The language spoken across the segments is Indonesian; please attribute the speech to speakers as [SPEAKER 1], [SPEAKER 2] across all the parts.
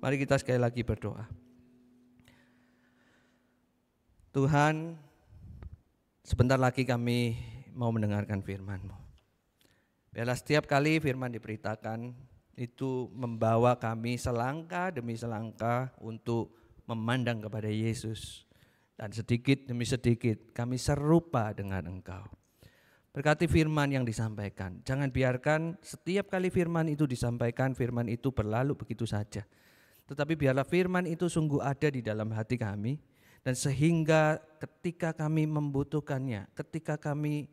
[SPEAKER 1] Mari kita sekali lagi berdoa. Tuhan, sebentar lagi kami mau mendengarkan firman-Mu. Biarlah setiap kali firman diberitakan itu membawa kami selangkah demi selangkah untuk memandang kepada Yesus. Dan sedikit demi sedikit kami serupa dengan Engkau. Berkati firman yang disampaikan. Jangan biarkan setiap kali firman itu disampaikan, firman itu berlalu begitu saja. Tetapi biarlah firman itu sungguh ada di dalam hati kami. Dan sehingga ketika kami membutuhkannya, ketika kami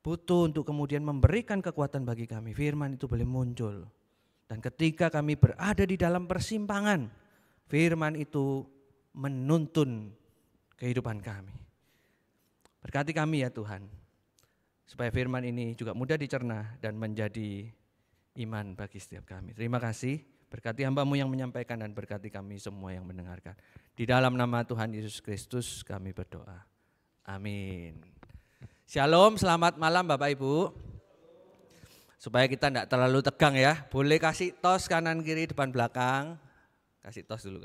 [SPEAKER 1] butuh untuk kemudian memberikan kekuatan bagi kami, firman itu boleh muncul. Dan ketika kami berada di dalam persimpangan, firman itu menuntun kehidupan kami. Berkati kami ya Tuhan, supaya firman ini juga mudah dicerna dan menjadi iman bagi setiap kami. Terima kasih, berkati hamba-Mu yang menyampaikan dan berkati kami semua yang mendengarkan. Di dalam nama Tuhan Yesus Kristus kami berdoa. Amin. Shalom, selamat malam Bapak Ibu. Supaya kita tidak terlalu tegang ya, boleh kasih tos kanan kiri depan belakang. Kasih tos dulu.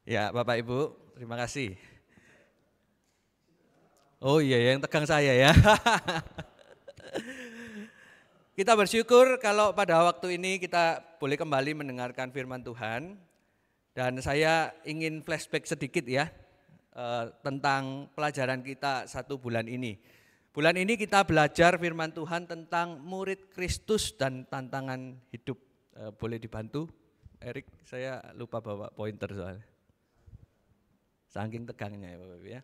[SPEAKER 1] Ya Bapak Ibu, terima kasih. Oh iya yang tegang saya ya. Kita bersyukur kalau pada waktu ini kita boleh kembali mendengarkan firman Tuhan. Dan saya ingin flashback sedikit ya tentang pelajaran kita 1 bulan ini. Bulan ini kita belajar firman Tuhan tentang murid Kristus dan tantangan hidup. Boleh dibantu Erik, saya lupa bawa pointer soalnya. Saking tegangnya ya Bapak Ibu ya.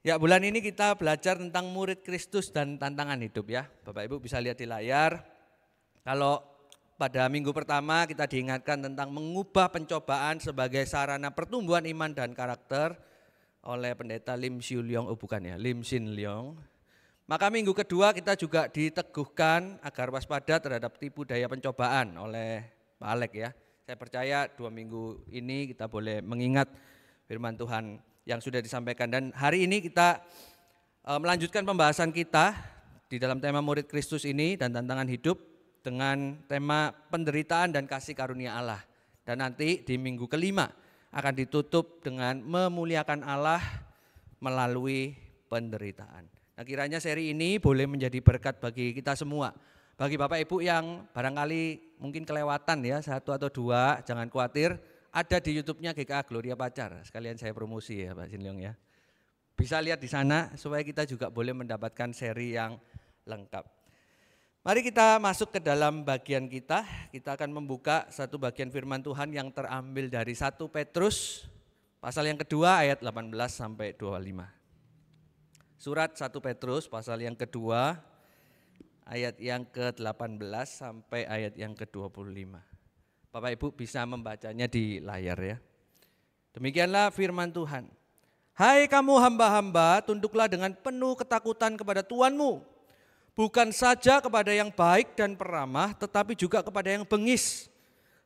[SPEAKER 1] Ya bulan ini kita belajar tentang murid Kristus dan tantangan hidup ya. Bapak Ibu bisa lihat di layar. Kalau pada minggu pertama kita diingatkan tentang mengubah pencobaan sebagai sarana pertumbuhan iman dan karakter oleh pendeta Lim Sin Leong. Maka minggu kedua kita juga diteguhkan agar waspada terhadap tipu daya pencobaan oleh Pak Alek ya. Saya percaya 2 minggu ini kita boleh mengingat firman Tuhan yang sudah disampaikan. Dan hari ini kita melanjutkan pembahasan kita di dalam tema murid Kristus ini dan tantangan hidup dengan tema penderitaan dan kasih karunia Allah. Dan nanti di minggu kelima akan ditutup dengan memuliakan Allah melalui penderitaan. Nah kiranya seri ini boleh menjadi berkat bagi kita semua. Bagi Bapak Ibu yang barangkali mungkin kelewatan ya 1 atau 2, jangan khawatir. Ada di YouTube-nya GKA Gloria Pacar, sekalian saya promosi ya Pak Sin Leong ya. Bisa lihat di sana supaya kita juga boleh mendapatkan seri yang lengkap. Mari kita masuk ke dalam bagian kita akan membuka satu bagian firman Tuhan yang terambil dari 1 Petrus pasal yang kedua ayat 18 sampai 25. Surat 1 Petrus pasal yang kedua ayat yang ke-18 sampai ayat yang ke-25. Bapak Ibu bisa membacanya di layar ya. Demikianlah firman Tuhan. Hai kamu hamba-hamba, tunduklah dengan penuh ketakutan kepada Tuanmu. Bukan saja kepada yang baik dan peramah, tetapi juga kepada yang bengis.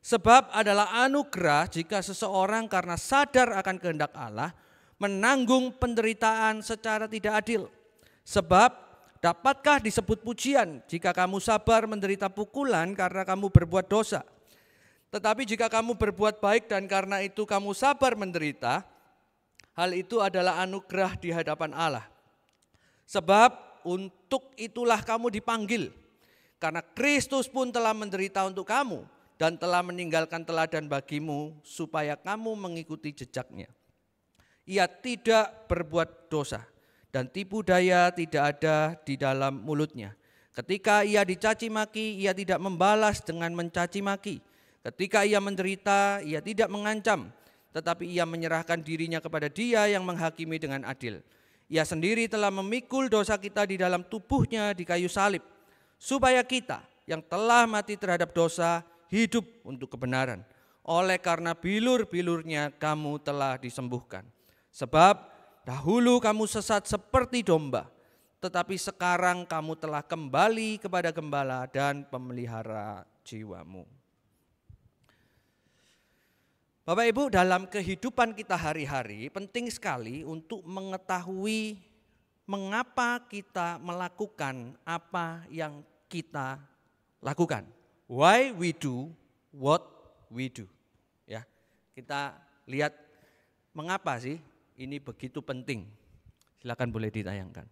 [SPEAKER 1] Sebab adalah anugerah jika seseorang karena sadar akan kehendak Allah, menanggung penderitaan secara tidak adil. Sebab dapatkah disebut pujian jika kamu sabar menderita pukulan karena kamu berbuat dosa? Tetapi jika kamu berbuat baik dan karena itu kamu sabar menderita, hal itu adalah anugerah di hadapan Allah. Sebab untuk itulah kamu dipanggil, karena Kristus pun telah menderita untuk kamu dan telah meninggalkan teladan bagimu supaya kamu mengikuti jejaknya. Ia tidak berbuat dosa dan tipu daya tidak ada di dalam mulutnya. Ketika ia dicaci maki, ia tidak membalas dengan mencaci maki. Ketika ia menderita, ia tidak mengancam, tetapi ia menyerahkan dirinya kepada Dia yang menghakimi dengan adil. Ia sendiri telah memikul dosa kita di dalam tubuhnya di kayu salib, supaya kita yang telah mati terhadap dosa hidup untuk kebenaran. Oleh karena bilur-bilurnya kamu telah disembuhkan. Sebab dahulu kamu sesat seperti domba, tetapi sekarang kamu telah kembali kepada gembala dan pemelihara jiwamu. Bapak Ibu, dalam kehidupan kita hari-hari penting sekali untuk mengetahui mengapa kita melakukan apa yang kita lakukan. Why we do what we do. Ya, kita lihat mengapa sih ini begitu penting. Silakan boleh ditayangkan.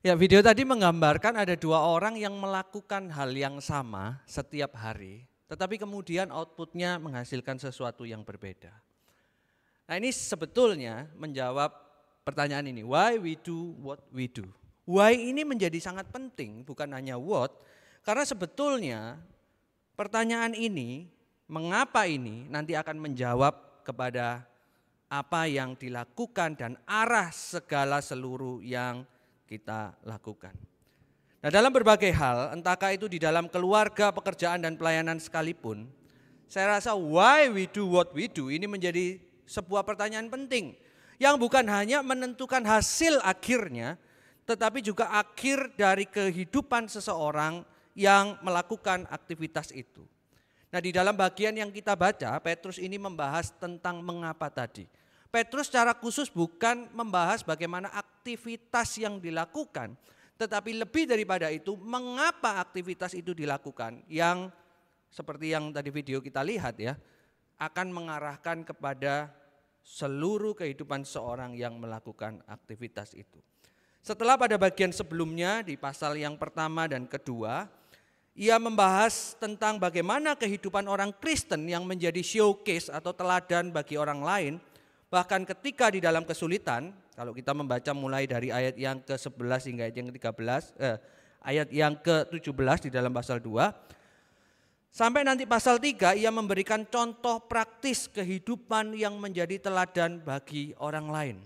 [SPEAKER 1] Ya, video tadi menggambarkan ada dua orang yang melakukan hal yang sama setiap hari, tetapi kemudian outputnya menghasilkan sesuatu yang berbeda. Nah, ini sebetulnya menjawab pertanyaan ini, why we do what we do. Why ini menjadi sangat penting, bukan hanya what, karena sebetulnya pertanyaan ini, mengapa ini nanti akan menjawab kepada apa yang dilakukan dan arah segala seluruh yang kita lakukan. Nah, dalam berbagai hal, entahkah itu di dalam keluarga, pekerjaan, dan pelayanan sekalipun, saya rasa why we do what we do ini menjadi sebuah pertanyaan penting yang bukan hanya menentukan hasil akhirnya, tetapi juga akhir dari kehidupan seseorang yang melakukan aktivitas itu. Nah, di dalam bagian yang kita baca, Petrus ini membahas tentang mengapa tadi. Petrus secara khusus bukan membahas bagaimana aktivitas yang dilakukan, tetapi lebih daripada itu mengapa aktivitas itu dilakukan, yang seperti yang tadi video kita lihat ya, akan mengarahkan kepada seluruh kehidupan seorang yang melakukan aktivitas itu. Setelah pada bagian sebelumnya di pasal yang pertama dan kedua, ia membahas tentang bagaimana kehidupan orang Kristen yang menjadi showcase atau teladan bagi orang lain, bahkan ketika di dalam kesulitan. Kalau kita membaca mulai dari ayat yang ke-11 hingga ayat yang ke-13, ayat yang ke-17 di dalam pasal 2, sampai nanti pasal 3 ia memberikan contoh praktis kehidupan yang menjadi teladan bagi orang lain.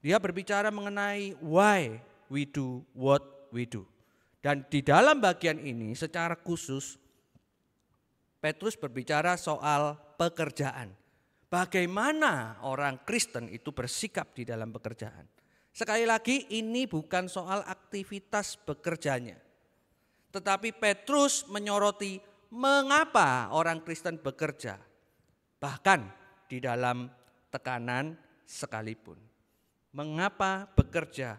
[SPEAKER 1] Dia berbicara mengenai why we do what we do. Dan di dalam bagian ini secara khusus Petrus berbicara soal pekerjaan. Bagaimana orang Kristen itu bersikap di dalam pekerjaan. Sekali lagi ini bukan soal aktivitas bekerjanya. Tetapi Petrus menyoroti mengapa orang Kristen bekerja. Bahkan di dalam tekanan sekalipun. Mengapa bekerja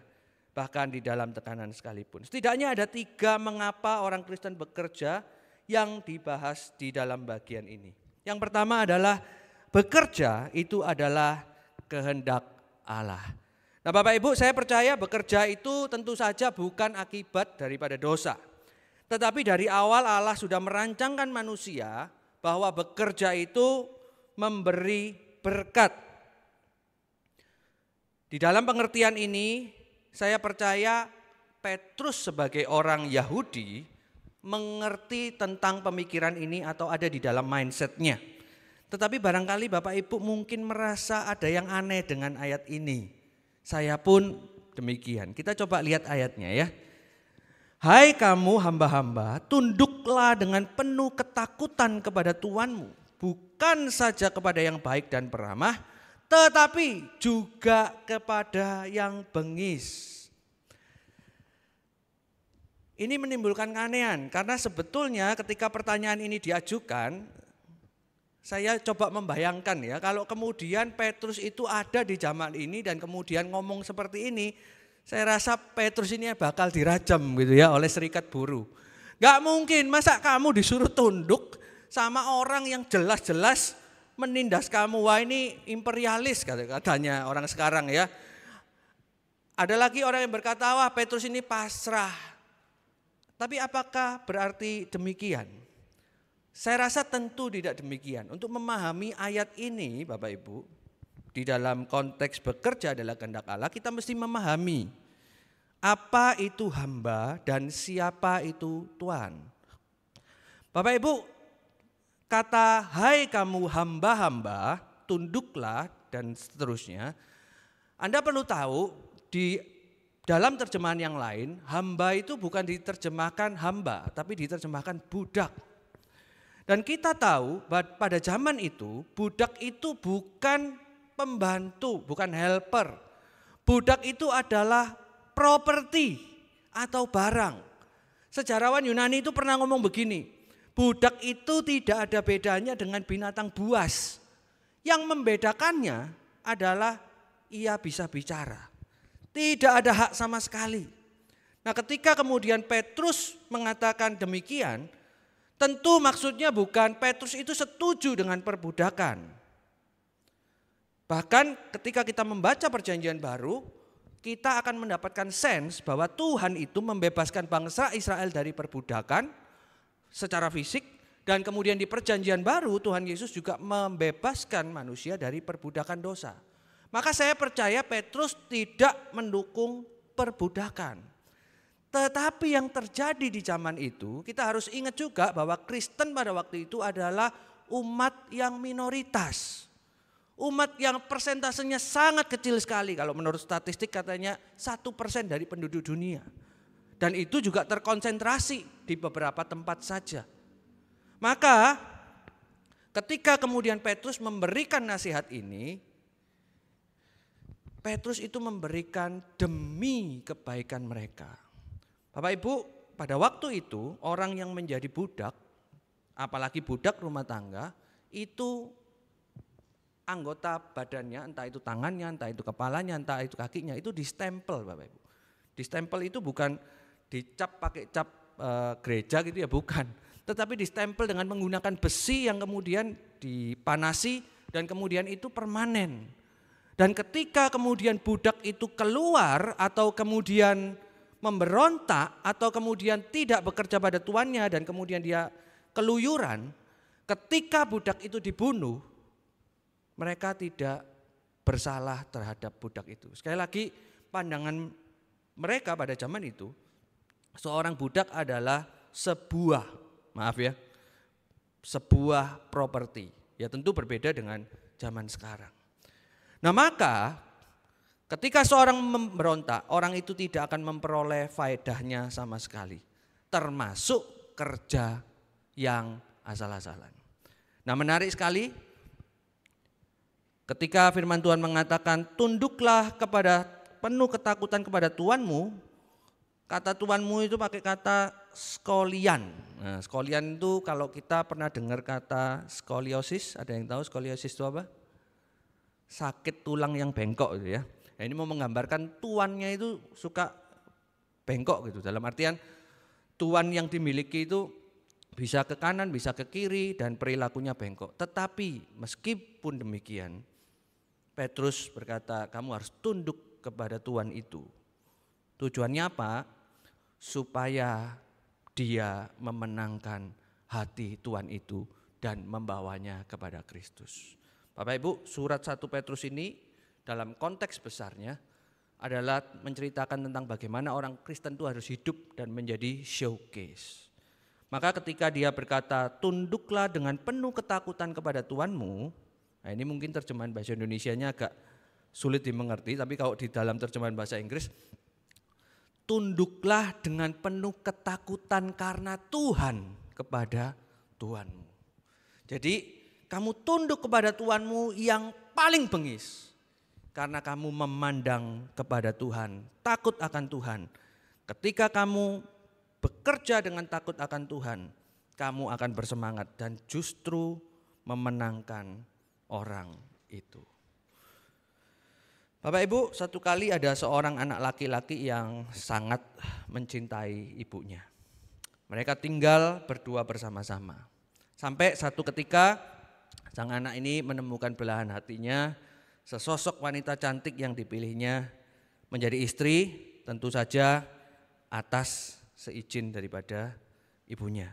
[SPEAKER 1] bahkan di dalam tekanan sekalipun. Setidaknya ada 3 mengapa orang Kristen bekerja yang dibahas di dalam bagian ini. Yang pertama adalah bekerja itu adalah kehendak Allah. Nah Bapak Ibu, saya percaya bekerja itu tentu saja bukan akibat daripada dosa. Tetapi dari awal Allah sudah merancangkan manusia bahwa bekerja itu memberi berkat. Di dalam pengertian ini, saya percaya Petrus sebagai orang Yahudi mengerti tentang pemikiran ini atau ada di dalam mindsetnya. Tetapi barangkali Bapak Ibu mungkin merasa ada yang aneh dengan ayat ini. Saya pun demikian. Kita coba lihat ayatnya ya. Hai kamu hamba-hamba, tunduklah dengan penuh ketakutan kepada Tuanmu. Bukan saja kepada yang baik dan peramah, tetapi juga kepada yang bengis. Ini menimbulkan keanehan karena sebetulnya ketika pertanyaan ini diajukan, saya coba membayangkan ya, kalau kemudian Petrus itu ada di zaman ini dan kemudian ngomong seperti ini, saya rasa Petrus ini bakal dirajam gitu ya oleh serikat buruh. Gak mungkin, masa kamu disuruh tunduk sama orang yang jelas-jelas menindas kamu, wah ini imperialis katanya orang sekarang ya. Ada lagi orang yang berkata, wah Petrus ini pasrah. Tapi apakah berarti demikian? Saya rasa tentu tidak demikian. Untuk memahami ayat ini Bapak Ibu, di dalam konteks bekerja adalah kehendak Allah, kita mesti memahami apa itu hamba dan siapa itu Tuhan. Bapak Ibu, kata hai kamu hamba-hamba, tunduklah dan seterusnya. Anda perlu tahu di dalam terjemahan yang lain, hamba itu bukan diterjemahkan hamba, tapi diterjemahkan budak. Dan kita tahu pada zaman itu, budak itu bukan pembantu, bukan helper. Budak itu adalah properti atau barang. Sejarawan Yunani itu pernah ngomong begini, budak itu tidak ada bedanya dengan binatang buas. Yang membedakannya adalah ia bisa bicara. Tidak ada hak sama sekali. Nah ketika kemudian Petrus mengatakan demikian, tentu maksudnya bukan Petrus itu setuju dengan perbudakan. Bahkan ketika kita membaca perjanjian baru, kita akan mendapatkan sense bahwa Tuhan itu membebaskan bangsa Israel dari perbudakan secara fisik. Dan kemudian di perjanjian baru Tuhan Yesus juga membebaskan manusia dari perbudakan dosa. Maka saya percaya Petrus tidak mendukung perbudakan. Tetapi yang terjadi di zaman itu, kita harus ingat juga bahwa Kristen pada waktu itu adalah umat yang minoritas. Umat yang persentasenya sangat kecil sekali, kalau menurut statistik katanya 1% dari penduduk dunia. Dan itu juga terkonsentrasi di beberapa tempat saja. Maka ketika kemudian Petrus memberikan nasihat ini, Petrus itu memberikan demi kebaikan mereka. Bapak Ibu, pada waktu itu orang yang menjadi budak, apalagi budak rumah tangga, itu anggota badannya, entah itu tangannya, entah itu kepalanya, entah itu kakinya, itu distempel Bapak Ibu. Distempel itu bukan dicap pakai cap gereja gitu ya, bukan. Tetapi distempel dengan menggunakan besi yang kemudian dipanasi dan kemudian itu permanen. Dan ketika kemudian budak itu keluar atau kemudian memberontak atau kemudian tidak bekerja pada tuannya dan kemudian dia keluyuran, ketika budak itu dibunuh, mereka tidak bersalah terhadap budak itu. Sekali lagi, pandangan mereka pada zaman itu, seorang budak adalah sebuah properti. Ya tentu berbeda dengan zaman sekarang. Nah maka ketika seorang memberontak, orang itu tidak akan memperoleh faedahnya sama sekali. Termasuk kerja yang asal-asalan. Nah menarik sekali ketika firman Tuhan mengatakan tunduklah kepada penuh ketakutan kepada Tuanmu. Kata Tuanmu itu pakai kata skolian. Nah, skolian itu kalau kita pernah dengar kata skoliosis, ada yang tahu skoliosis itu apa? Sakit tulang yang bengkok gitu ya. Nah, ini mau menggambarkan tuannya itu suka bengkok gitu. Dalam artian tuan yang dimiliki itu bisa ke kanan, bisa ke kiri dan perilakunya bengkok. Tetapi meskipun demikian, Petrus berkata kamu harus tunduk kepada tuan itu. Tujuannya apa? Supaya dia memenangkan hati tuan itu dan membawanya kepada Kristus. Bapak Ibu, surat 1 Petrus ini dalam konteks besarnya adalah menceritakan tentang bagaimana orang Kristen itu harus hidup dan menjadi showcase. Maka ketika dia berkata tunduklah dengan penuh ketakutan kepada Tuanmu, nah ini mungkin terjemahan bahasa Indonesianya agak sulit dimengerti, tapi kalau di dalam terjemahan bahasa Inggris, tunduklah dengan penuh ketakutan karena Tuhan kepada Tuanmu. Jadi kamu tunduk kepada Tuanmu yang paling bengis. Karena kamu memandang kepada Tuhan, takut akan Tuhan. Ketika kamu bekerja dengan takut akan Tuhan, kamu akan bersemangat dan justru memenangkan orang itu. Bapak Ibu, satu kali ada seorang anak laki-laki yang sangat mencintai ibunya. Mereka tinggal berdua bersama-sama. Sampai satu ketika sang anak ini menemukan belahan hatinya, sesosok wanita cantik yang dipilihnya menjadi istri, tentu saja atas seizin daripada ibunya.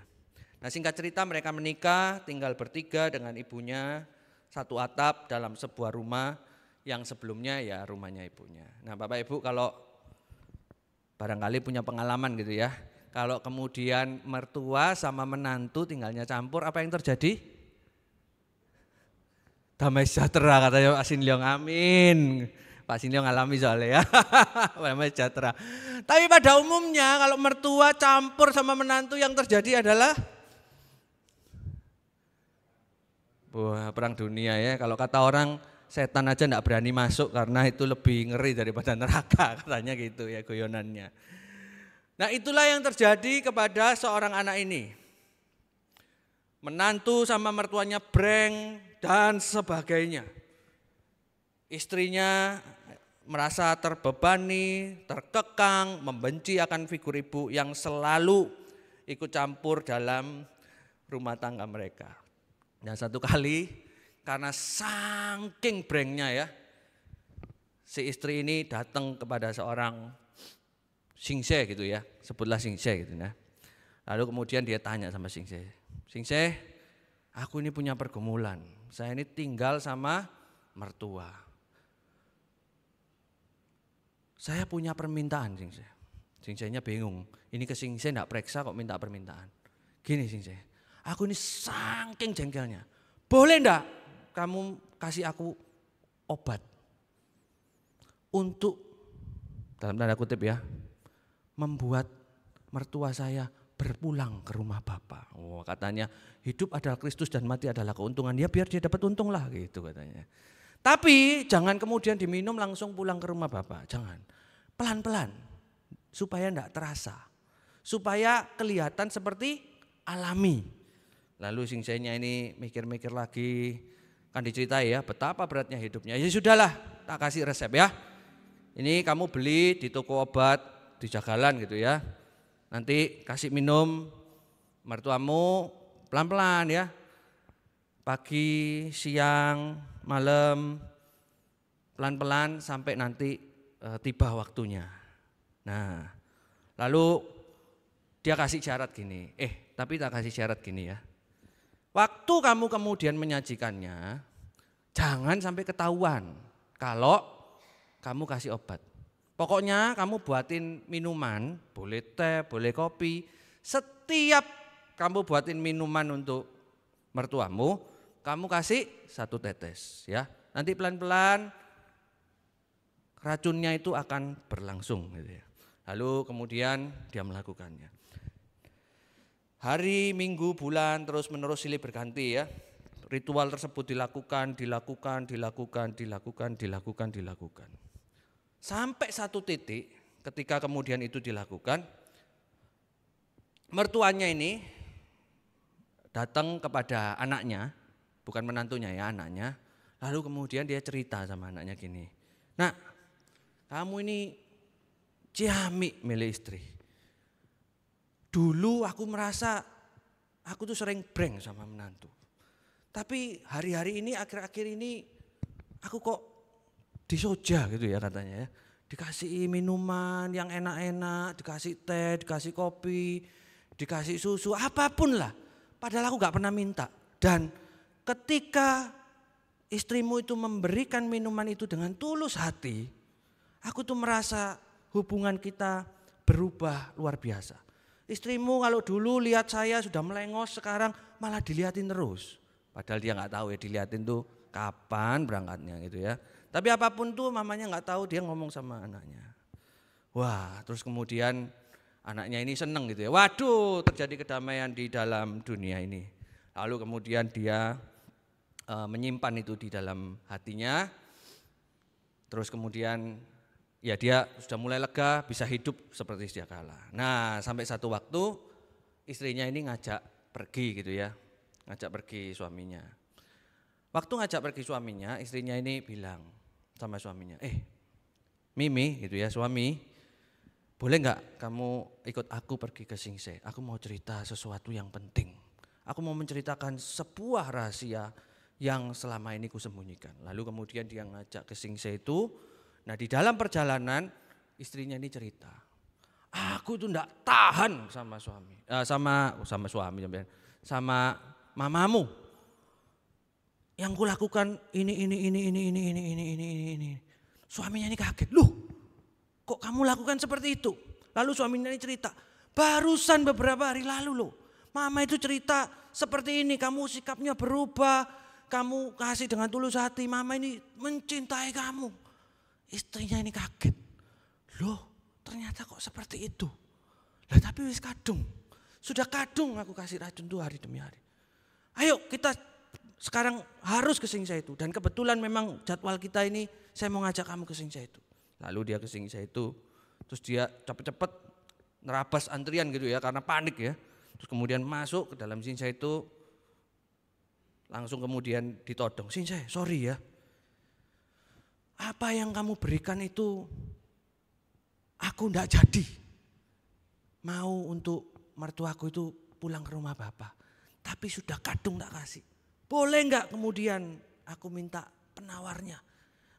[SPEAKER 1] Nah singkat cerita mereka menikah, tinggal bertiga dengan ibunya, satu atap dalam sebuah rumah yang sebelumnya ya rumahnya ibunya. Nah Bapak Ibu kalau barangkali punya pengalaman gitu ya, kalau kemudian mertua sama menantu tinggalnya campur, apa yang terjadi? Damai sejahtera katanya Pak Sinlyong, amin. Pak Sinlyong alami soalnya ya, damai sejahtera. Tapi pada umumnya kalau mertua campur sama menantu yang terjadi adalah perang dunia ya. Kalau kata orang setan aja enggak berani masuk karena itu lebih ngeri daripada neraka katanya gitu ya guyonannya. Nah itulah yang terjadi kepada seorang anak ini. Menantu sama mertuanya breng dan sebagainya. Istrinya merasa terbebani, terkekang, membenci akan figur ibu yang selalu ikut campur dalam rumah tangga mereka. Nah satu kali karena saking brengnya ya, si istri ini datang kepada seorang singse gitu ya, sebutlah singse gitu ya. Lalu kemudian dia tanya sama singse, singse, aku ini punya pergumulan, saya ini tinggal sama mertua. Saya punya permintaan singse. Singsenya bingung, ini ke singse enggak periksa kok minta permintaan. Gini singse, aku ini saking jengkelnya, boleh enggak kamu kasih aku obat untuk, dalam tanda kutip ya, membuat mertua saya berpulang ke rumah Bapak. Oh, katanya hidup adalah Kristus dan mati adalah keuntungan. Ya biar dia dapat untung lah gitu katanya. Tapi jangan kemudian diminum langsung pulang ke rumah Bapak. Jangan. Pelan-pelan supaya enggak terasa. Supaya kelihatan seperti alami. Lalu singsenya ini mikir-mikir lagi. Kan diceritai ya betapa beratnya hidupnya. Ya sudahlah, tak kasih resep ya. Ini kamu beli di toko obat di Jagalan gitu ya. Nanti kasih minum mertuamu pelan-pelan ya. Pagi, siang, malam. pelan-pelan sampai nanti tiba waktunya. Nah, lalu dia kasih syarat gini, tapi tak kasih syarat gini ya. Waktu kamu kemudian menyajikannya, jangan sampai ketahuan kalau kamu kasih obat. Pokoknya kamu buatin minuman, boleh teh, boleh kopi. Setiap kamu buatin minuman untuk mertuamu, kamu kasih 1 tetes ya. Nanti pelan-pelan racunnya itu akan berlangsung gitu ya. Lalu kemudian dia melakukannya. Hari, minggu, bulan terus menerus silih berganti ya. Ritual tersebut dilakukan. Sampai satu titik ketika kemudian itu dilakukan, mertuanya ini datang kepada anaknya, bukan menantunya ya, anaknya. Lalu kemudian dia cerita sama anaknya gini, "Nak, kamu ini ciamik milih istri. Dulu aku merasa aku tuh sering breng sama menantu. Tapi hari-hari ini, akhir-akhir ini aku kok disoja gitu ya katanya ya. Dikasih minuman yang enak-enak, dikasih teh, dikasih kopi, dikasih susu, apapun lah. Padahal aku gak pernah minta. Dan ketika istrimu itu memberikan minuman itu dengan tulus hati, aku tuh merasa hubungan kita berubah luar biasa. Istrimu kalau dulu lihat saya sudah melengos, sekarang malah dilihatin terus. Padahal dia gak tahu ya dilihatin tuh kapan berangkatnya gitu ya. Tapi apapun tuh mamanya gak tahu, dia ngomong sama anaknya. Wah, terus kemudian anaknya ini seneng gitu ya. Waduh, terjadi kedamaian di dalam dunia ini. Lalu kemudian dia menyimpan itu di dalam hatinya. Terus kemudian ya dia sudah mulai lega, bisa hidup seperti sedia kala. Nah, sampai satu waktu istrinya ini ngajak pergi gitu ya. Ngajak pergi suaminya. Waktu ngajak pergi suaminya, istrinya ini bilang sama suaminya, Mimi gitu ya, suami, boleh gak kamu ikut aku pergi ke Singse? Aku mau cerita sesuatu yang penting. Aku mau menceritakan sebuah rahasia yang selama ini kusembunyikan. Lalu kemudian dia ngajak ke Singse itu. Nah, di dalam perjalanan istrinya ini cerita, aku tuh gak tahan sama suami, sama mamamu. Yang kulakukan ini. Suaminya ini kaget, loh kok kamu lakukan seperti itu? Lalu suaminya ini cerita, barusan beberapa hari lalu loh, mama itu cerita seperti ini, kamu sikapnya berubah, kamu kasih dengan tulus hati, mama ini mencintai kamu. Istrinya ini kaget, loh ternyata kok seperti itu. Lah tapi wis kadung, sudah kadung aku kasih racun tuh hari demi hari. Ayo kita sekarang harus ke Singse itu. Dan kebetulan memang jadwal kita ini saya mau ngajak kamu ke Singse itu. Lalu dia ke Singse itu, terus dia cepet-cepet nerabas antrian gitu ya karena panik ya. Terus kemudian masuk ke dalam Singse itu, langsung kemudian ditodong, Singse sorry ya. Apa yang kamu berikan itu aku enggak jadi. Mau untuk mertuaku itu pulang ke rumah bapak. Tapi sudah kadung tak kasih. Boleh enggak kemudian aku minta penawarnya.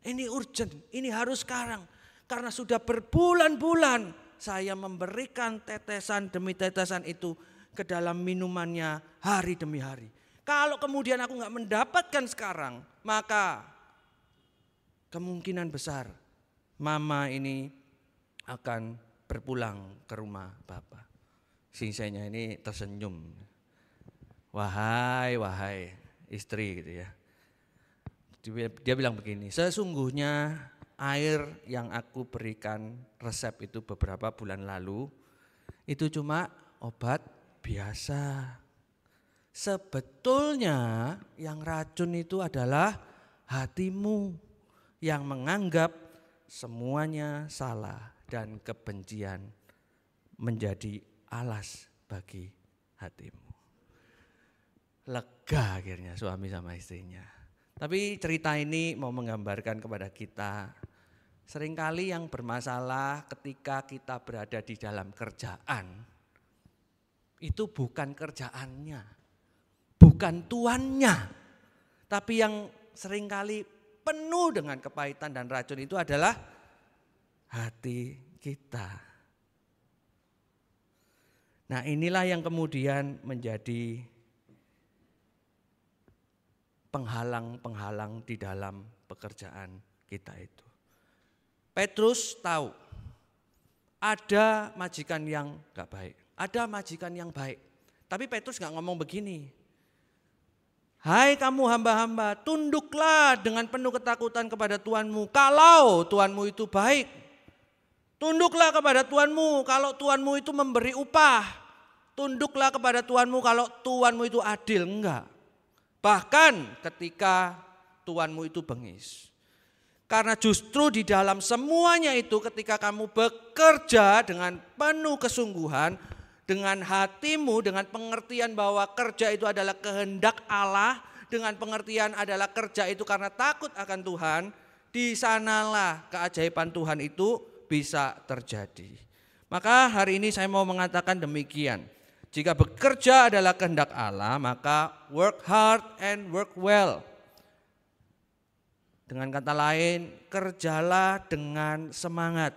[SPEAKER 1] Ini urgent, ini harus sekarang. Karena sudah berbulan-bulan saya memberikan tetesan demi tetesan itu ke dalam minumannya hari demi hari. Kalau kemudian aku enggak mendapatkan sekarang, maka kemungkinan besar mama ini akan berpulang ke rumah bapak. Singsenya ini tersenyum. Wahai istri gitu ya. Dia bilang begini, sesungguhnya air yang aku berikan resep itu beberapa bulan lalu itu cuma obat biasa. Sebetulnya yang racun itu adalah hatimu yang menganggap semuanya salah dan kebencian menjadi alas bagi hatimu. Lega akhirnya suami sama istrinya. Tapi cerita ini mau menggambarkan kepada kita, seringkali yang bermasalah ketika kita berada di dalam kerjaan, itu bukan kerjaannya, bukan tuannya, tapi yang seringkali penuh dengan kepahitan dan racun itu adalah hati kita. Nah, inilah yang kemudian menjadi penghalang-penghalang di dalam pekerjaan kita itu. Petrus tahu ada majikan yang gak baik, ada majikan yang baik. Tapi Petrus gak ngomong begini, hai kamu hamba-hamba, tunduklah dengan penuh ketakutan kepada Tuanmu kalau Tuanmu itu baik. Tunduklah kepada Tuanmu kalau Tuanmu itu memberi upah. Tunduklah kepada Tuanmu kalau Tuanmu itu adil. Enggak. Bahkan ketika Tuanmu itu bengis. Karena justru di dalam semuanya itu ketika kamu bekerja dengan penuh kesungguhan, dengan hatimu, dengan pengertian bahwa kerja itu adalah kehendak Allah, dengan pengertian adalah kerja itu karena takut akan Tuhan, di sanalah keajaiban Tuhan itu bisa terjadi. Maka hari ini saya mau mengatakan demikian. Jika bekerja adalah kehendak Allah, maka work hard and work well. Dengan kata lain, kerjalah dengan semangat.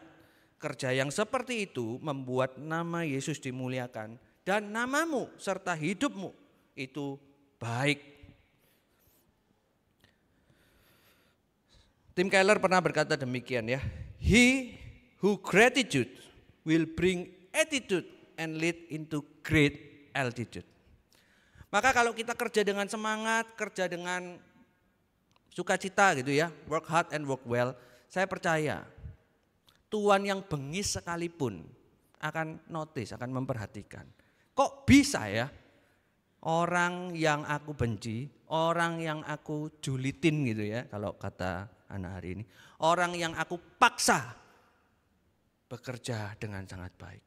[SPEAKER 1] Kerja yang seperti itu membuat nama Yesus dimuliakan dan namamu serta hidupmu itu baik. Tim Keller pernah berkata demikian ya. He who gratitude will bring attitude and lead into great altitude. Maka kalau kita kerja dengan semangat, kerja dengan sukacita gitu ya, work hard and work well, saya percaya Tuhan yang bengis sekalipun akan notice, akan memperhatikan. Kok bisa ya orang yang aku benci, orang yang aku julitin gitu ya, kalau kata anak hari ini, orang yang aku paksa bekerja dengan sangat baik.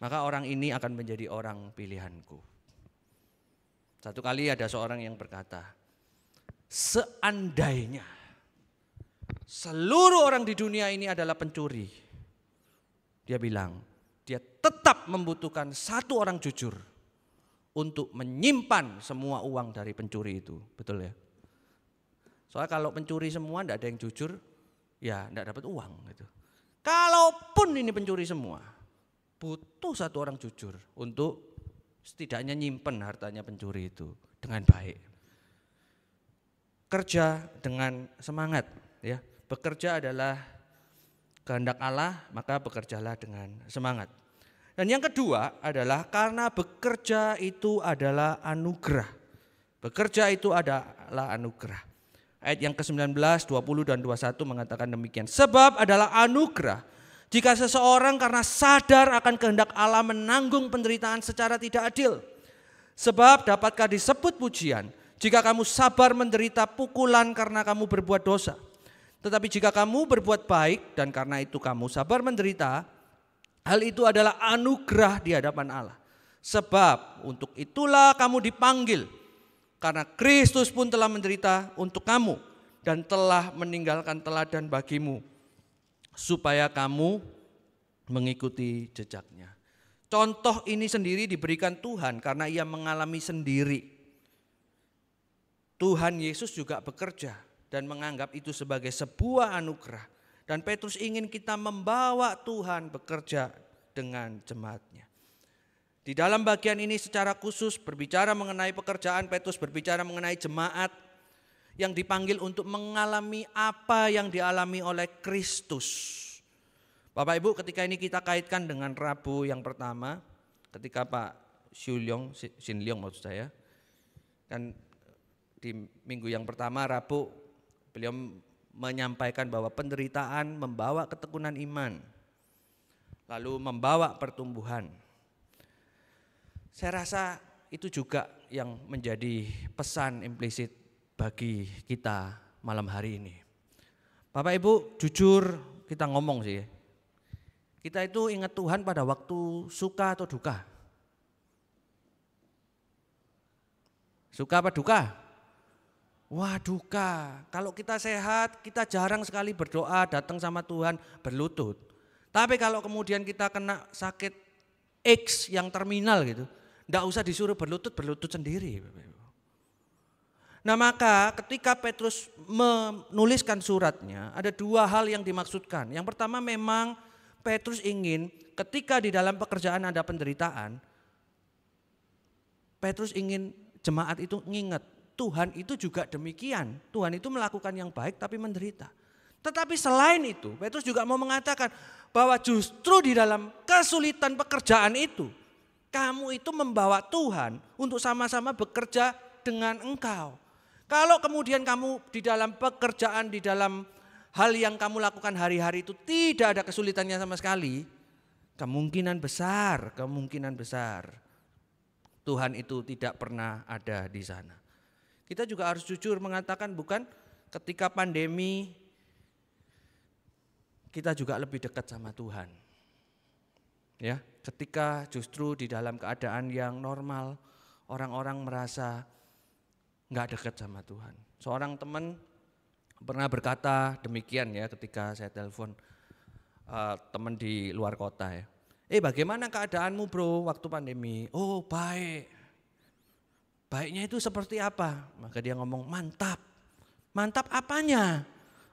[SPEAKER 1] Maka orang ini akan menjadi orang pilihanku. Satu kali ada seorang yang berkata, seandainya seluruh orang di dunia ini adalah pencuri, dia bilang, dia tetap membutuhkan satu orang jujur untuk menyimpan semua uang dari pencuri itu. Betul ya? Soalnya kalau pencuri semua tidak ada yang jujur, ya tidak dapat uang gitu. Kalaupun ini pencuri semua, butuh satu orang jujur untuk setidaknya nyimpen hartanya pencuri itu dengan baik. Kerja dengan semangat ya. Bekerja adalah kehendak Allah, maka bekerjalah dengan semangat. Dan yang kedua adalah karena bekerja itu adalah anugerah. Bekerja itu adalah anugerah. Ayat yang ke-19, 20 dan 21 mengatakan demikian. Sebab adalah anugerah jika seseorang karena sadar akan kehendak Allah menanggung penderitaan secara tidak adil. Sebab dapatkah disebut pujian jika kamu sabar menderita pukulan karena kamu berbuat dosa. Tetapi jika kamu berbuat baik dan karena itu kamu sabar menderita, hal itu adalah anugerah di hadapan Allah. Sebab untuk itulah kamu dipanggil, karena Kristus pun telah menderita untuk kamu dan telah meninggalkan teladan bagimu, supaya kamu mengikuti jejaknya. Contoh ini sendiri diberikan Tuhan karena ia mengalami sendiri. Tuhan Yesus juga bekerja dan menganggap itu sebagai sebuah anugerah. Dan Petrus ingin kita membawa Tuhan bekerja dengan jemaatnya. Di dalam bagian ini secara khusus berbicara mengenai pekerjaan, Petrus berbicara mengenai jemaat yang dipanggil untuk mengalami apa yang dialami oleh Kristus. Bapak Ibu, ketika ini kita kaitkan dengan Rabu yang pertama, ketika Pak Shin Leong maksud saya, kan di minggu yang pertama Rabu beliau menyampaikan bahwa penderitaan membawa ketekunan iman, lalu membawa pertumbuhan. Saya rasa itu juga yang menjadi pesan implisit bagi kita malam hari ini. Bapak Ibu, jujur kita ngomong sih, kita itu ingat Tuhan pada waktu suka atau duka? Suka apa duka? Wah, duka. Kalau kita sehat, kita jarang sekali berdoa, datang sama Tuhan, berlutut. Tapi kalau kemudian kita kena sakit X yang terminal gitu, enggak usah disuruh berlutut, berlutut sendiri. Nah maka ketika Petrus menuliskan suratnya ada dua hal yang dimaksudkan. Yang pertama memang Petrus ingin ketika di dalam pekerjaan ada penderitaan, Petrus ingin jemaat itu mengingat Tuhan itu juga demikian. Tuhan itu melakukan yang baik tapi menderita. Tetapi selain itu Petrus juga mau mengatakan bahwa justru di dalam kesulitan pekerjaan itu kamu itu membawa Tuhan untuk sama-sama bekerja dengan engkau. Kalau kemudian kamu di dalam pekerjaan, di dalam hal yang kamu lakukan hari-hari itu tidak ada kesulitannya sama sekali, kemungkinan besar Tuhan itu tidak pernah ada di sana. Kita juga harus jujur mengatakan bukan ketika pandemi kita juga lebih dekat sama Tuhan. Ya, ketika justru di dalam keadaan yang normal orang-orang merasa nggak dekat sama Tuhan. Seorang teman pernah berkata demikian ya ketika saya telepon teman di luar kota ya. Bagaimana keadaanmu bro waktu pandemi? Oh baik. Baiknya itu seperti apa? Maka dia ngomong mantap. Mantap apanya?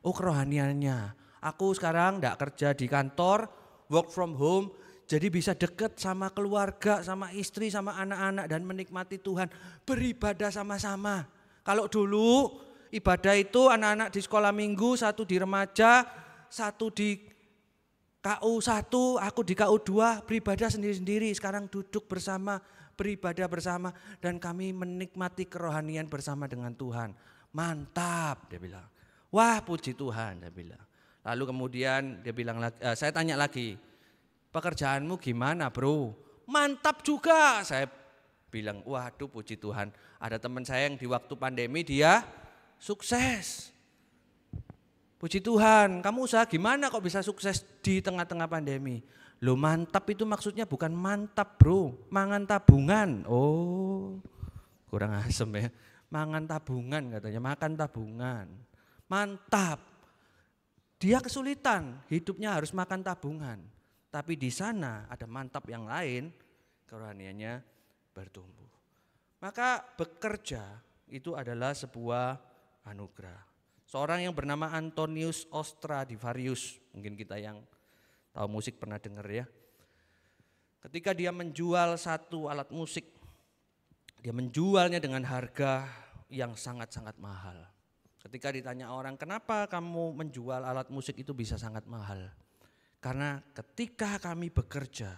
[SPEAKER 1] Oh kerohaniannya. Aku sekarang enggak kerja di kantor, work from home. Jadi bisa dekat sama keluarga, sama istri, sama anak-anak dan menikmati Tuhan. Beribadah sama-sama. Kalau dulu ibadah itu anak-anak di sekolah minggu, satu di remaja, satu di KU1, aku di KU2, beribadah sendiri-sendiri. Sekarang duduk bersama, beribadah bersama. Dan kami menikmati kerohanian bersama dengan Tuhan. Mantap, dia bilang. Wah puji Tuhan, dia bilang. Lalu kemudian dia bilang lagi, saya tanya lagi. Pekerjaanmu gimana bro? Mantap juga. Saya bilang waduh puji Tuhan. Ada teman saya yang di waktu pandemi dia sukses. Puji Tuhan, kamu usaha gimana kok bisa sukses di tengah-tengah pandemi? Loh mantap itu maksudnya bukan mantap bro, mangan tabungan. Oh kurang asem ya. Mangan tabungan katanya, makan tabungan. Mantap. Dia kesulitan, hidupnya harus makan tabungan. Tapi di sana ada mantap yang lain, kerohaniannya bertumbuh. Maka bekerja itu adalah sebuah anugerah. Seorang yang bernama Antonius Ostradivarius, mungkin kita yang tahu musik pernah dengar ya. Ketika dia menjual satu alat musik, dia menjualnya dengan harga yang sangat-sangat mahal. Ketika ditanya orang, kenapa kamu menjual alat musik itu bisa sangat mahal? Karena ketika kami bekerja,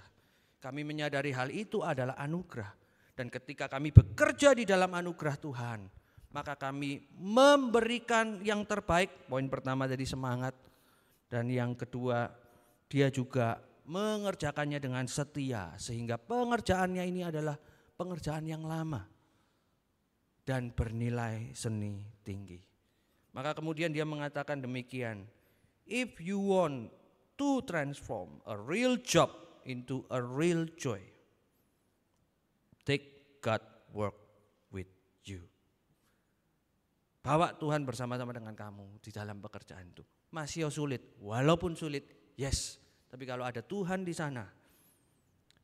[SPEAKER 1] kami menyadari hal itu adalah anugerah. Dan ketika kami bekerja di dalam anugerah Tuhan, maka kami memberikan yang terbaik. Poin pertama tadi semangat. Dan yang kedua, dia juga mengerjakannya dengan setia. Sehingga pengerjaannya ini adalah pengerjaan yang lama. Dan bernilai seni tinggi. Maka kemudian dia mengatakan demikian. If you want to transform a real job into a real joy, take God work with you. Bawa Tuhan bersama-sama dengan kamu di dalam pekerjaan itu. Masih sulit, walaupun sulit, yes. Tapi kalau ada Tuhan di sana,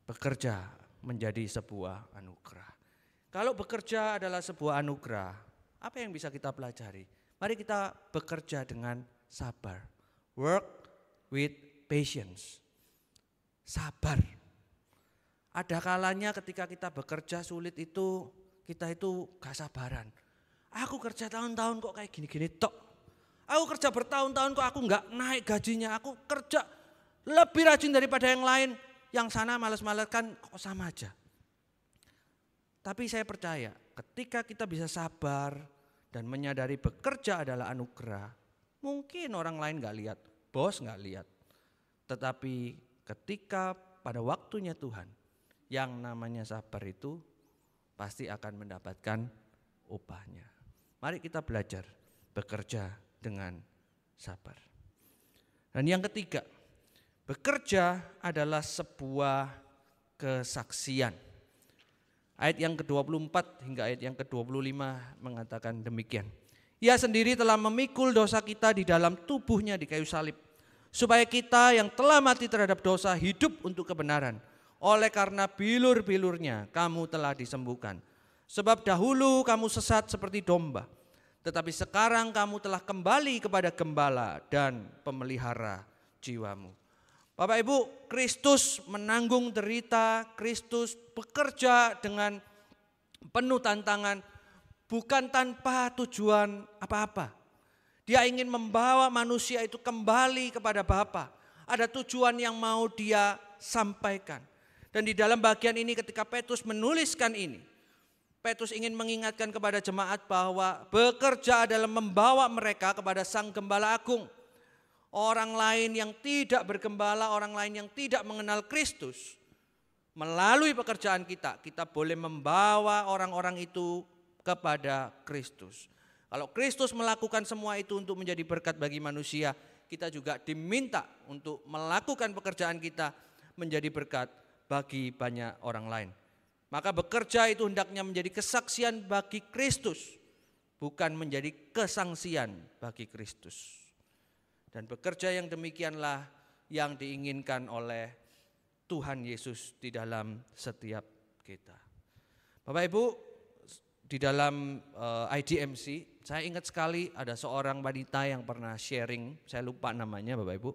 [SPEAKER 1] bekerja menjadi sebuah anugerah. Kalau bekerja adalah sebuah anugerah, apa yang bisa kita pelajari? Mari kita bekerja dengan sabar. Work with patience. Sabar. Ada kalanya ketika kita bekerja sulit itu, kita itu gak sabaran. Aku kerja tahun-tahun kok kayak gini-gini tok. Aku kerja bertahun-tahun kok aku gak naik gajinya. Aku kerja lebih rajin daripada yang lain. Yang sana males-males kan kok sama aja. Tapi saya percaya ketika kita bisa sabar dan menyadari bekerja adalah anugerah. Mungkin orang lain gak lihat, bos gak lihat. Tetapi ketika pada waktunya Tuhan, yang namanya sabar itu pasti akan mendapatkan upahnya. Mari kita belajar bekerja dengan sabar. Dan yang ketiga, bekerja adalah sebuah kesaksian. Ayat yang ke-24 hingga ayat yang ke-25 mengatakan demikian. Ia sendiri telah memikul dosa kita di dalam tubuhnya di kayu salib, supaya kita yang telah mati terhadap dosa hidup untuk kebenaran. Oleh karena bilur-bilurnya kamu telah disembuhkan. Sebab dahulu kamu sesat seperti domba, Tetapi sekarang kamu telah kembali kepada gembala dan pemelihara jiwamu. Bapak Ibu, Kristus menanggung derita, Kristus bekerja dengan penuh tantangan, bukan tanpa tujuan apa-apa. Dia ingin membawa manusia itu kembali kepada Bapa. Ada tujuan yang mau dia sampaikan. Dan di dalam bagian ini ketika Petrus menuliskan ini, Petrus ingin mengingatkan kepada jemaat bahwa bekerja adalah membawa mereka kepada Sang Gembala Agung. Orang lain yang tidak bergembala, orang lain yang tidak mengenal Kristus, melalui pekerjaan kita boleh membawa orang-orang itu kepada Kristus. Kalau Kristus melakukan semua itu untuk menjadi berkat bagi manusia, kita juga diminta untuk melakukan pekerjaan kita menjadi berkat bagi banyak orang lain. Maka bekerja itu hendaknya menjadi kesaksian bagi Kristus, bukan menjadi kesangsian bagi Kristus. Dan bekerja yang demikianlah yang diinginkan oleh Tuhan Yesus di dalam setiap kita. Bapak Ibu, di dalam IDMC, saya ingat sekali ada seorang wanita yang pernah sharing, saya lupa namanya Bapak Ibu.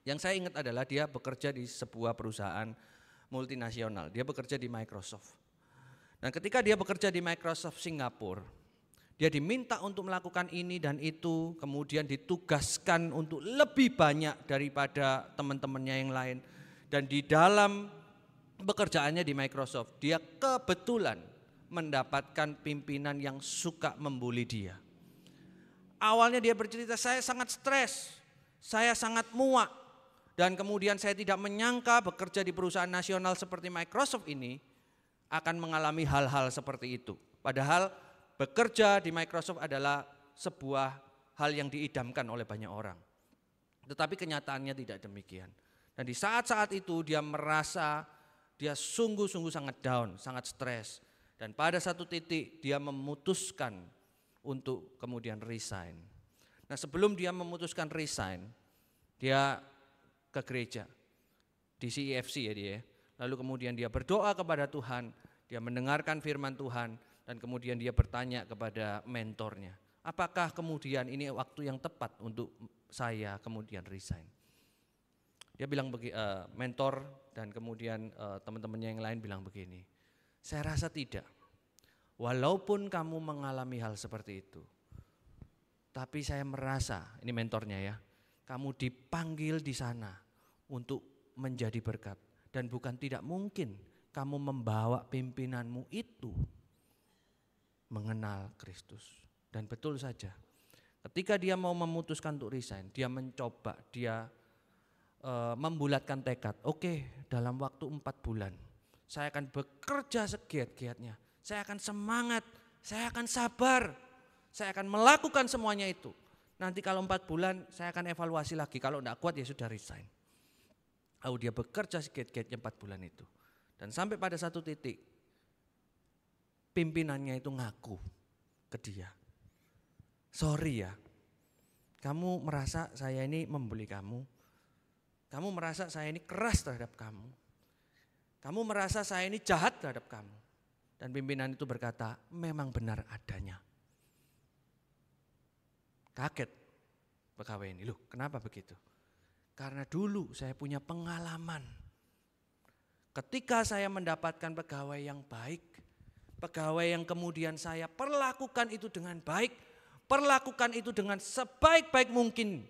[SPEAKER 1] Yang saya ingat adalah dia bekerja di sebuah perusahaan multinasional, dia bekerja di Microsoft. Dan ketika dia bekerja di Microsoft Singapura, dia diminta untuk melakukan ini dan itu, kemudian ditugaskan untuk lebih banyak daripada teman-temannya yang lain. Dan di dalam pekerjaannya di Microsoft, dia kebetulan mendapatkan pimpinan yang suka membuli dia. Awalnya dia bercerita, saya sangat stres, saya sangat muak. Dan kemudian saya tidak menyangka bekerja di perusahaan nasional seperti Microsoft ini akan mengalami hal-hal seperti itu. Padahal bekerja di Microsoft adalah sebuah hal yang diidamkan oleh banyak orang. Tetapi kenyataannya tidak demikian. Dan di saat-saat itu dia merasa dia sungguh-sungguh sangat down, sangat stres. Dan pada satu titik dia memutuskan untuk kemudian resign. Nah, sebelum dia memutuskan resign, dia ke gereja di CEFC ya dia. Lalu kemudian dia berdoa kepada Tuhan, dia mendengarkan firman Tuhan dan kemudian dia bertanya kepada mentornya, apakah kemudian ini waktu yang tepat untuk saya kemudian resign? Dia bilang mentor dan kemudian teman-temannya yang lain bilang begini, saya rasa tidak. Walaupun kamu mengalami hal seperti itu, tapi saya merasa, ini mentornya ya, kamu dipanggil di sana untuk menjadi berkat. Dan bukan tidak mungkin kamu membawa pimpinanmu itu mengenal Kristus. Dan betul saja, ketika dia mau memutuskan untuk resign, dia mencoba, dia membulatkan tekad. Oke, dalam waktu 4 bulan, saya akan bekerja segiat-giatnya. Saya akan semangat, saya akan sabar, saya akan melakukan semuanya itu. Nanti kalau 4 bulan saya akan evaluasi lagi, kalau enggak kuat ya sudah resign. Lalu dia bekerja segiat-giatnya 4 bulan itu. Dan sampai pada satu titik, pimpinannya itu ngaku ke dia. Sorry ya, kamu merasa saya ini membuli kamu. Kamu merasa saya ini keras terhadap kamu. Kamu merasa saya ini jahat terhadap kamu. Dan pimpinan itu berkata, memang benar adanya. Kaget pegawai ini, loh kenapa begitu? Karena dulu saya punya pengalaman. Ketika saya mendapatkan pegawai yang baik, pegawai yang kemudian saya perlakukan itu dengan baik, perlakukan itu dengan sebaik-baik mungkin.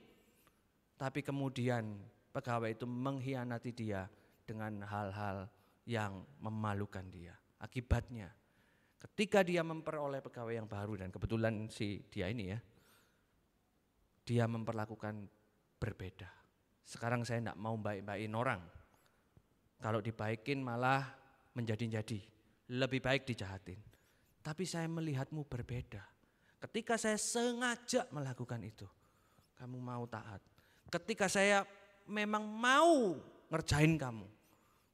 [SPEAKER 1] Tapi kemudian pegawai itu mengkhianati dia dengan hal-hal yang memalukan dia. Akibatnya ketika dia memperoleh pegawai yang baru, dan kebetulan si dia ini ya, dia memperlakukan berbeda. Sekarang saya tidak mau baik-baikin orang. Kalau dibaikin malah menjadi-jadi. Lebih baik dijahatin. Tapi saya melihatmu berbeda. Ketika saya sengaja melakukan itu, kamu mau taat. Ketika saya memang mau ngerjain kamu,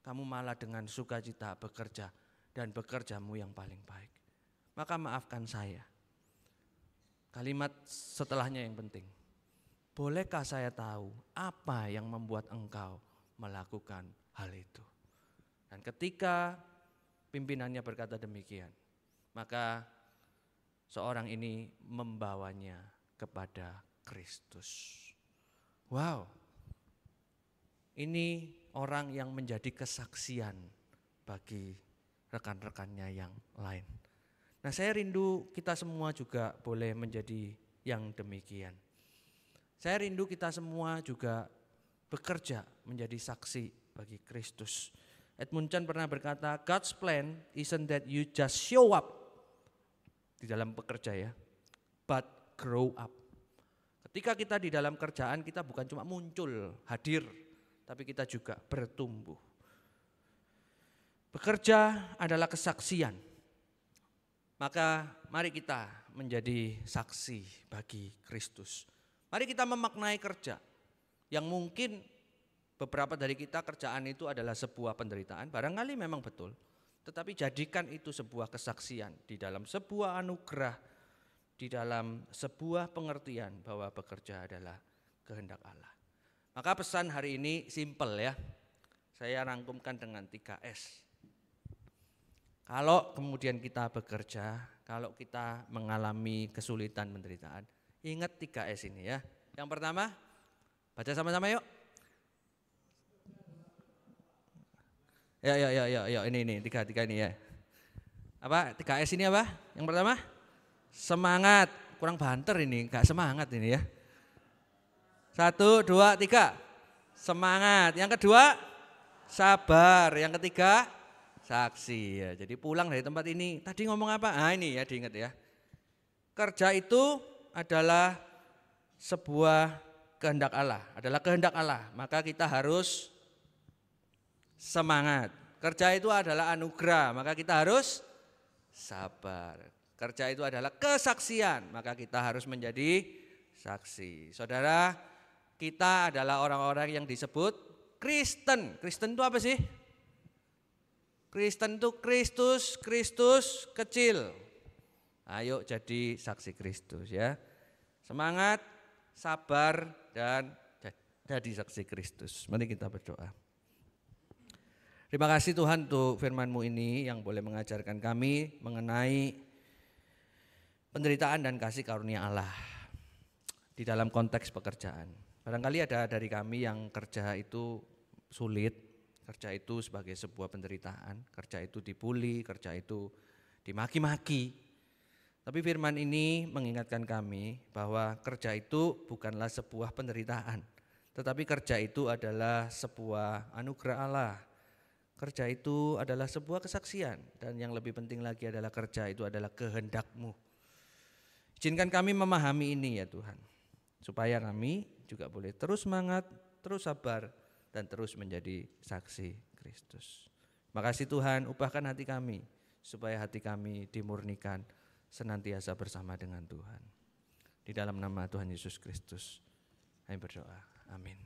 [SPEAKER 1] kamu malah dengan sukacita bekerja dan bekerjamu yang paling baik. Maka maafkan saya. Kalimat setelahnya yang penting. Bolehkah saya tahu apa yang membuat engkau melakukan hal itu? Dan ketika pimpinannya berkata demikian, maka seorang ini membawanya kepada Kristus. Wow, ini orang yang menjadi kesaksian bagi rekan-rekannya yang lain. Nah, saya rindu kita semua juga boleh menjadi yang demikian. Saya rindu kita semua juga bekerja menjadi saksi bagi Kristus. Edmund Chan pernah berkata, God's plan isn't that you just show up di dalam bekerja ya, but grow up. Ketika kita di dalam kerjaan, kita bukan cuma muncul, hadir, tapi kita juga bertumbuh. Bekerja adalah kesaksian. Maka mari kita menjadi saksi bagi Kristus. Mari kita memaknai kerja yang mungkin beberapa dari kita kerjaan itu adalah sebuah penderitaan, barangkali memang betul. Tetapi jadikan itu sebuah kesaksian di dalam sebuah anugerah, di dalam sebuah pengertian bahwa bekerja adalah kehendak Allah. Maka pesan hari ini simpel ya, saya rangkumkan dengan 3S. Kalau kemudian kita bekerja, kalau kita mengalami kesulitan penderitaan, ingat 3S ini ya. Yang pertama, baca sama-sama yuk. Ya, ini tiga ini ya. Apa 3S ini apa? Yang pertama, semangat. Kurang banter ini, gak semangat ini ya. 1, 2, 3, semangat. Yang kedua, sabar. Yang ketiga, saksi ya. Jadi pulang dari tempat ini, tadi ngomong apa? Ah ini ya diingat ya. Kerja itu adalah sebuah kehendak Allah, adalah kehendak Allah. Maka kita harus semangat. Kerja itu adalah anugerah, maka kita harus sabar. Kerja itu adalah kesaksian, maka kita harus menjadi saksi. Saudara, kita adalah orang-orang yang disebut Kristen. Kristen itu apa sih? Kristen itu Kristus, Kristus kecil. Ayo jadi saksi Kristus ya. Semangat, sabar, dan jadi saksi Kristus. Mari kita berdoa. Terima kasih Tuhan untuk firman-Mu ini yang boleh mengajarkan kami mengenai penderitaan dan kasih karunia Allah di dalam konteks pekerjaan. Barangkali ada dari kami yang kerja itu sulit. Kerja itu sebagai sebuah penderitaan, kerja itu dibully, kerja itu dimaki-maki. Tapi firman ini mengingatkan kami bahwa kerja itu bukanlah sebuah penderitaan, tetapi kerja itu adalah sebuah anugerah Allah. Kerja itu adalah sebuah kesaksian, dan yang lebih penting lagi adalah kerja itu adalah kehendak-Mu. Izinkan kami memahami ini ya Tuhan, supaya kami juga boleh terus semangat, terus sabar, dan terus menjadi saksi Kristus. Makasih Tuhan, ubahkan hati kami supaya hati kami dimurnikan senantiasa bersama dengan Tuhan. Di dalam nama Tuhan Yesus Kristus, kami berdoa. Amin.